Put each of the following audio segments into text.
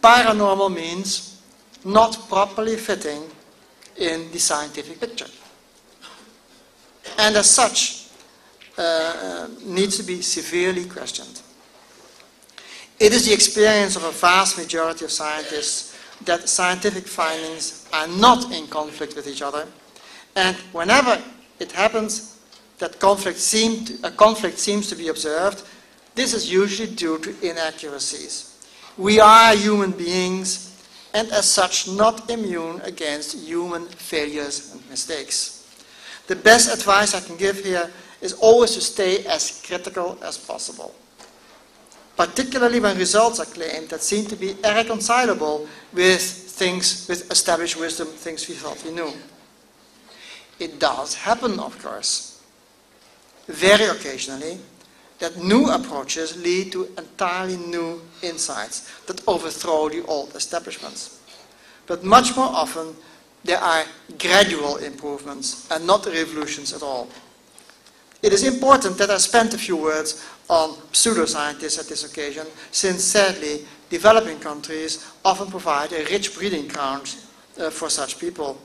paranormal means not properly fitting in the scientific picture. And as such, needs to be severely questioned. It is the experience of a vast majority of scientists that scientific findings are not in conflict with each other, and whenever it happens that a conflict seems to be observed, this is usually due to inaccuracies. We are human beings, and as such not immune against human failures and mistakes. The best advice I can give here is always to stay as critical as possible, particularly when results are claimed that seem to be irreconcilable with things, with established wisdom, things we thought we knew. It does happen, of course, very occasionally, that new approaches lead to entirely new insights that overthrow the old establishments. But much more often, there are gradual improvements and not revolutions at all. It is important that I spend a few words on pseudoscientists at this occasion, since sadly, developing countries often provide a rich breeding ground for such people.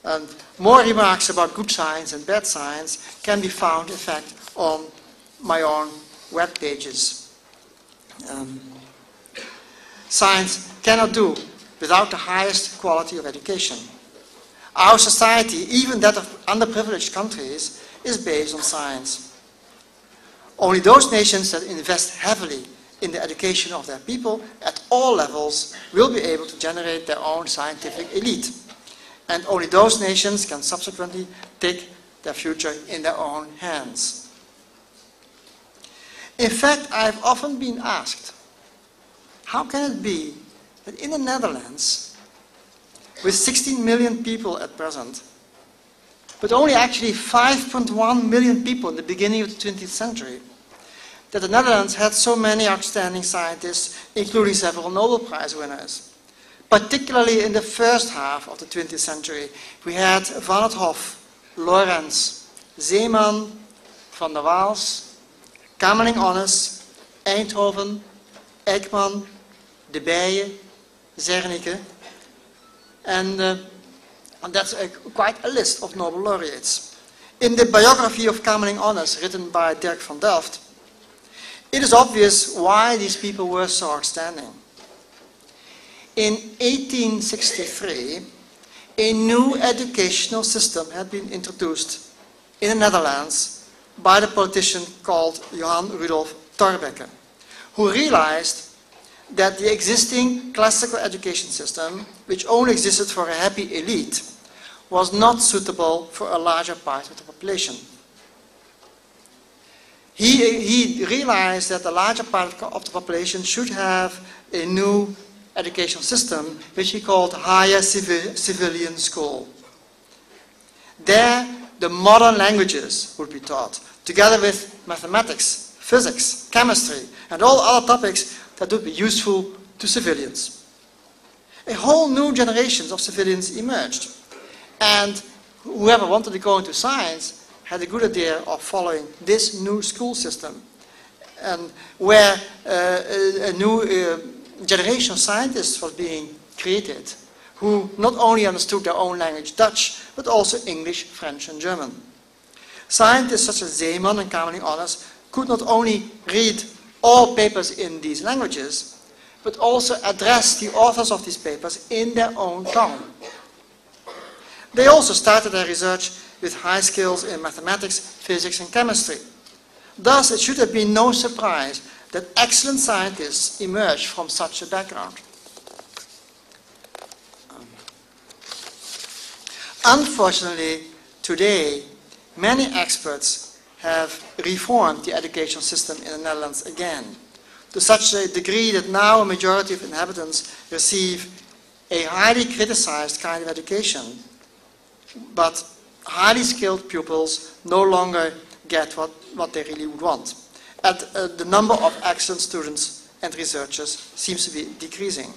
And more remarks about good science and bad science can be found, in fact, on my own web pages. Science cannot do without the highest quality of education. Our society, even that of underprivileged countries, is based on science. Only those nations that invest heavily in the education of their people at all levels will be able to generate their own scientific elite. And only those nations can subsequently take their future in their own hands. In fact, I've often been asked, how can it be that in the Netherlands, with 16 million people at present, but only actually 5.1 million people in the beginning of the 20th century, that the Netherlands had so many outstanding scientists, including several Nobel Prize winners. Particularly in the first half of the 20th century, we had Van het Hof, Lorentz, Zeeman, Van der Waals, Kamerlingh-Onnes, Einthoven, Ekman, De Beije, Zernike, and that's quite a list of Nobel laureates. In the biography of Kamerlingh-Onnes, written by Dirk van Delft, it is obvious why these people were so outstanding. In 1863, a new educational system had been introduced in the Netherlands by the politician called Johann Rudolf Thorbecke, who realized that the existing classical education system, which only existed for a happy elite, was not suitable for a larger part of the population. He realized that the larger part of the population should have a new educational system, which he called higher civilian school. There, the modern languages would be taught, together with mathematics, physics, chemistry, and all other topics that would be useful to civilians. A whole new generation of civilians emerged, and whoever wanted to go into science had a good idea of following this new school system, and where a new generation of scientists was being created, who not only understood their own language, Dutch, but also English, French, and German. Scientists such as Zeeman and Kamerlingh-Onnes could not only read all papers in these languages, but also address the authors of these papers in their own tongue. They also started their research with high skills in mathematics, physics, and chemistry. Thus, it should have been no surprise that excellent scientists emerged from such a background. Unfortunately, today, many experts have reformed the educational system in the Netherlands again, to such a degree that now a majority of inhabitants receive a highly criticized kind of education, but highly skilled pupils no longer get what they really would want. And the number of excellent students and researchers seems to be decreasing.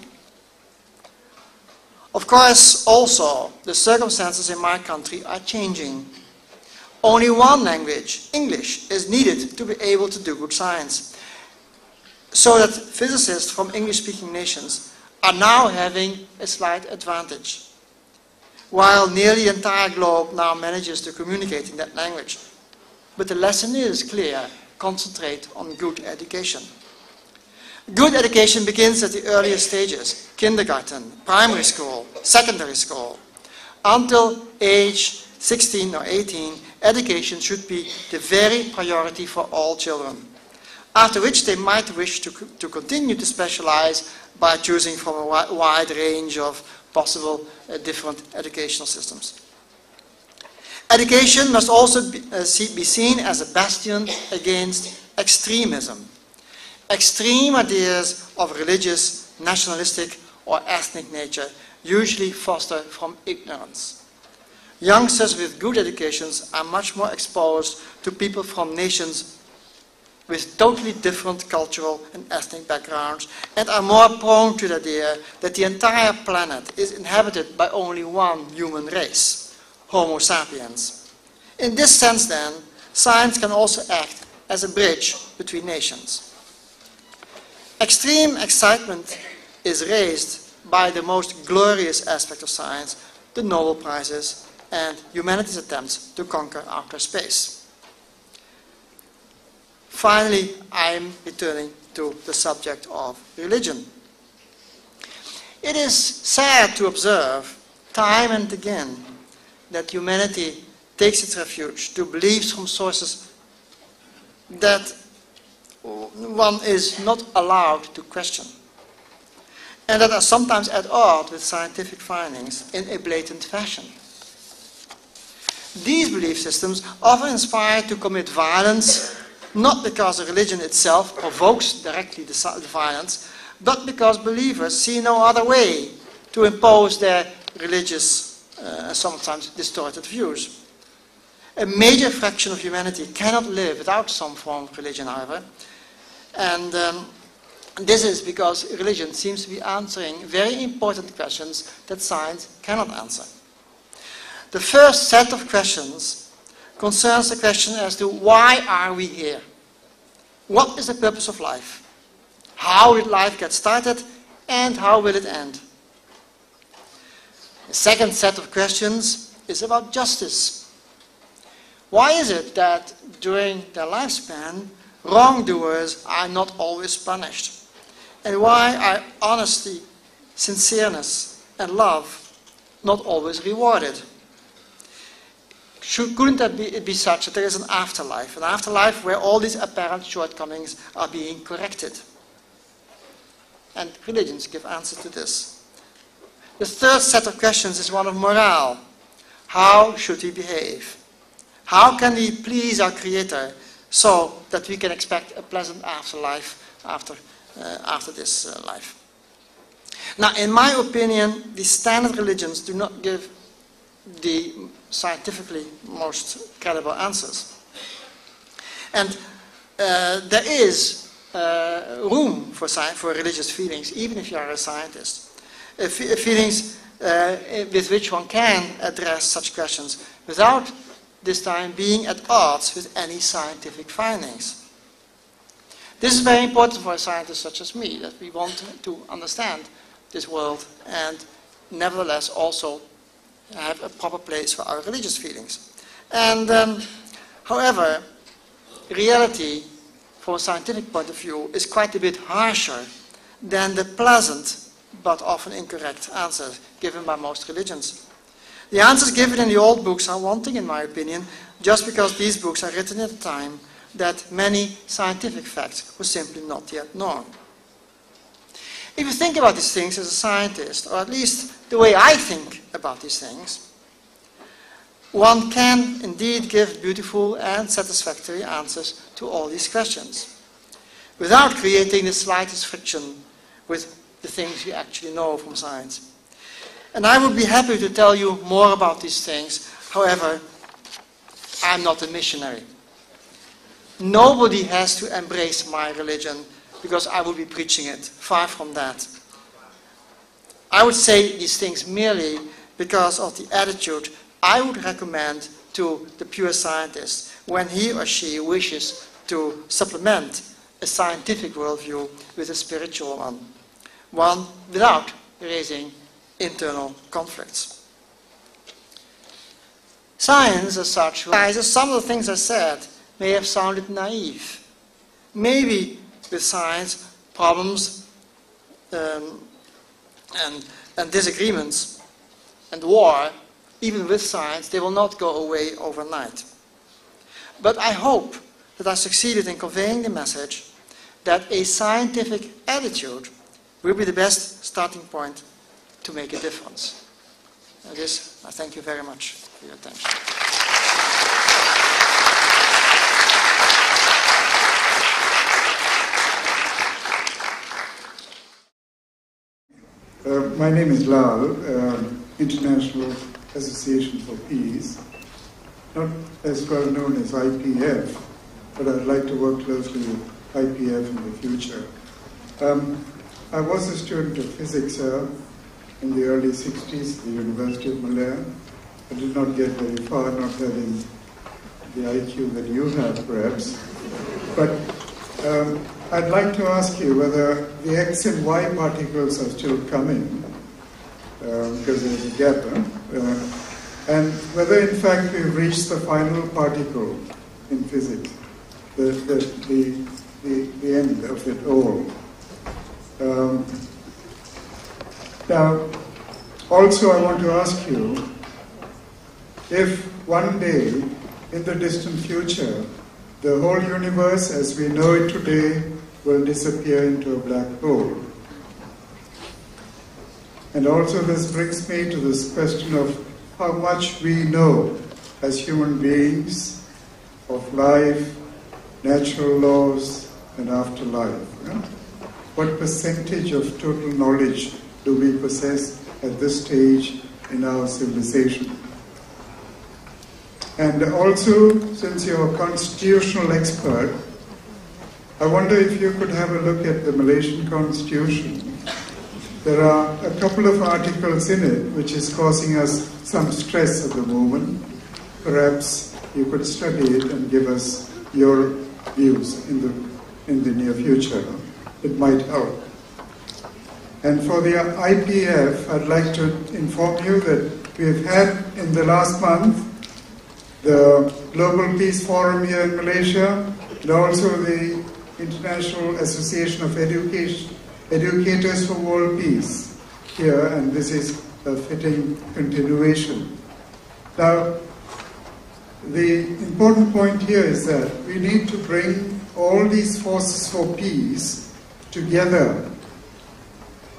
Of course, also, the circumstances in my country are changing. Only one language, English, is needed to be able to do good science. so that physicists from English-speaking nations are now having a slight advantage, while nearly the entire globe now manages to communicate in that language. But the lesson is clear: concentrate on good education. Good education begins at the earliest stages: kindergarten, primary school, secondary school. Until age 16 or 18, education should be the very priority for all children, after which they might wish to continue to specialize by choosing from a wide range of possible different educational systems. Education must also be seen as a bastion against extremism. Extreme ideas of religious, nationalistic, or ethnic nature usually foster from ignorance. Youngsters with good educations are much more exposed to people from nations with totally different cultural and ethnic backgrounds, and are more prone to the idea that the entire planet is inhabited by only one human race, Homo sapiens. In this sense, then, science can also act as a bridge between nations. Extreme excitement is raised by the most glorious aspect of science, the Nobel Prizes and humanity's attempts to conquer outer space. Finally, I'm returning to the subject of religion. It is sad to observe time and again that humanity takes its refuge to beliefs from sources that one is not allowed to question, and that are sometimes at odds with scientific findings in a blatant fashion. These belief systems often inspire to commit violence, not because the religion itself provokes directly the violence, but because believers see no other way to impose their religious, sometimes distorted views. A major fraction of humanity cannot live without some form of religion, however, and this is because religion seems to be answering very important questions that science cannot answer. The first set of questions concerns the question as to why are we here? What is the purpose of life? How did life get started, and how will it end? The second set of questions is about justice. Why is it that during their lifespan, wrongdoers are not always punished? And why are honesty, sincereness, and love not always rewarded? Couldn't it be such that there is an afterlife where all these apparent shortcomings are being corrected? And religions give answers to this. The third set of questions is one of morale. How should we behave? How can we please our Creator so that we can expect a pleasant afterlife after this life? Now, in my opinion, the standard religions do not give the scientifically most credible answers. And there is room for religious feelings, even if you are a scientist. Feelings with which one can address such questions without this time being at odds with any scientific findings. This is very important for a scientist such as me, that we want to understand this world and nevertheless also have a proper place for our religious feelings. And however, reality from a scientific point of view is quite a bit harsher than the pleasant but often incorrect answers given by most religions. The answers given in the old books are wanting, in my opinion, just because these books are written at a time that many scientific facts were simply not yet known. If you think about these things as a scientist, or at least the way I think about these things, one can indeed give beautiful and satisfactory answers to all these questions, without creating the slightest friction with the things you actually know from science. And I would be happy to tell you more about these things. However, I'm not a missionary. Nobody has to embrace my religion because I will be preaching it. Far from that. I would say these things merely because of the attitude I would recommend to the pure scientist when he or she wishes to supplement a scientific worldview with a spiritual one, one without raising internal conflicts. Science, as such, some of the things I said may have sounded naive. Maybe with science, problems and disagreements and war, even with science, they will not go away overnight. But I hope that I succeeded in conveying the message that a scientific attitude will be the best starting point to make a difference. With this, I thank you very much for your attention. My name is Lal, International Association for Peace, not as well known as IPF, but I'd like to work closely with IPF in the future. I was a student of physics in the early 60s at the University of Malaysia. I did not get very far, not having the IQ that you have perhaps. But I'd like to ask you whether the X and Y particles are still coming, because there's a gap, and whether in fact we've reached the final particle in physics, the end of it all. Now, also I want to ask you, if one day in the distant future the whole universe as we know it today will disappear into a black hole. And also this brings me to this question of how much we know as human beings of life, natural laws, and afterlife. What percentage of total knowledge do we possess at this stage in our civilization? And also, since you're a constitutional expert, I wonder if you could have a look at the Malaysian Constitution. There are a couple of articles in it which is causing us some stress at the moment. Perhaps you could study it and give us your views in the near future. It might help. And for the IPF, I'd like to inform you that we've had in the last month the Global Peace Forum here in Malaysia, and also the International Association of Educators for World Peace here, and this is a fitting continuation. Now, the important point here is that we need to bring all these forces for peace together.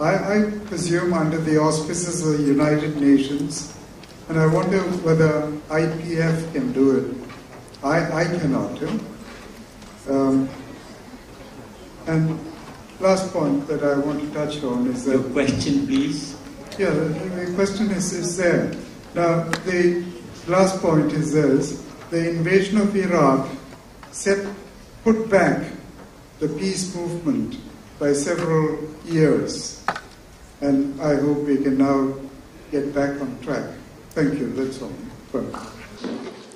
I presume under the auspices of the United Nations, and I wonder whether IPF can do it. I cannot. And last point that I want to touch on is that... Your question, please. Yeah, the question is there. Now, the last point is this. The invasion of Iraq put back the peace movement by several years. And I hope we can now get back on track. Thank you, that's all.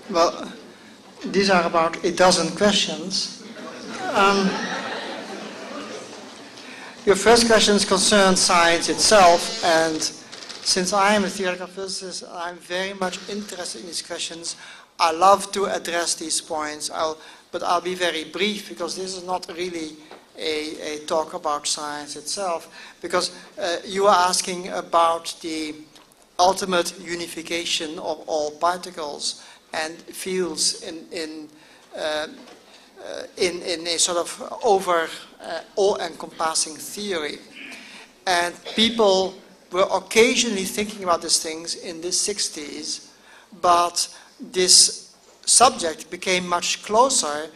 Well, these are about a dozen questions. Your first questions concern science itself, and since I am a theoretical physicist, I'm very much interested in these questions. I love to address these points, but I'll be very brief because this is not really a talk about science itself, because you are asking about the ultimate unification of all particles and fields in a sort of all-encompassing theory. And people were occasionally thinking about these things in the 60s, but this subject became much closer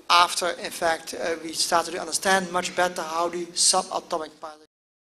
after, in fact, we started to understand much better how the subatomic particles